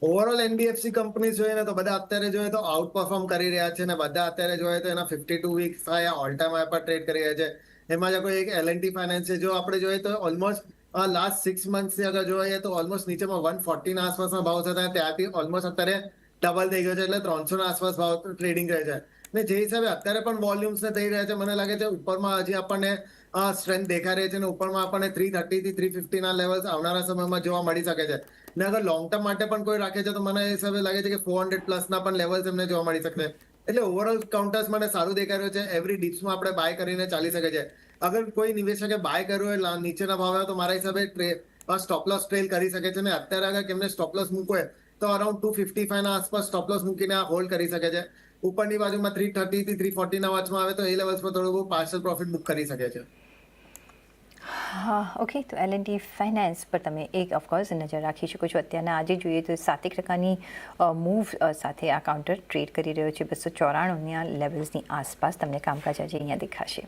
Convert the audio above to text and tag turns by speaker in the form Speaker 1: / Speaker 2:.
Speaker 1: Overall NBFC company જોઈએ ને તો બધા અત્યારે જોઈએ તો આઉટ પરફોર્મ કરી રહ્યા છે ને બધા અત્યારે જોઈએ તો એના 52 વીક્સ ઓલ ટાઈમ હાઈ પર ટ્રેડ કરી રહ્યા છે. એમાં જો કોઈ એક એલએનટી ફાઇનાન્સ છે, જો આપણે જોઈએ તો ઓલમોસ્ટ લાસ્ટ 6 મંથથી અગર જોઈએ તો ઓલમોસ્ટ નીચેમાં 140 ના આસપાસના ભાવ છે, ત્યાંથી ઓલમોસ્ટ અત્યારે ડબલ થઈ ગયો છે, એટલે 300 ના આસપાસ ભાવ ટ્રેડિંગ રહે છે. ને જે હિસાબે અત્યારે પણ વોલ્યુમ્સ થઈ રહ્યા છે, મને લાગે છે ઉપરમાં હજી આપણને સ્ટ્રેન્થ દેખાઈ રહી છે, ને ઉપરમાં આપણને 330 થી 350 ના લેવલ્સ આવનારા સમયમાં જોવા મળી શકે છે. ને અગર લોંગ ટર્મ માટે પણ કોઈ રાખે છે તો મને એ હિસાબે લાગે છે કે 400 પ્લસના પણ લેવલ્સ એમને જોવા મળી શકશે. એટલે ઓવરઓલ કાઉન્ટર્સ મને સારું દેખાઈ રહ્યું છે. એવરી ડિપ્સમાં આપણે બાય કરીને ચાલી શકે છે. અગર કોઈ નિવેશકે બાય કર્યું હોય નીચેના ભાવે તો મારા હિસાબે સ્ટોપ લોસ ટ્રેલ કરી શકે છે. ને અત્યારે અગર કેમને સ્ટોપ લોસ મૂકવો હોય તો અરાઉન્ડ 255 ના આસપાસ સ્ટોપ લોસ મૂકીને હોલ્ડ કરી શકે છે. ઉપરની બાજુમાં 330 થી 340 ના વચમાં આવે તો એ લેવલ્સ પર થોડું બહુ પાર્શલ પ્રોફિટ બુક કરી શકે છે.
Speaker 2: હા, ઓકે. તો એલએનટી ફાઇનાન્સ પર તમે એક ઓફકોર્સ નજર રાખી શકો છો. અત્યારના આજે જોઈએ તો 7% મૂવ સાથે આ કાઉન્ટર ટ્રેડ કરી રહ્યો છે. 294ના લેવલ્સની આસપાસ તમને કામકાજ આજે અહીંયા દેખાશે.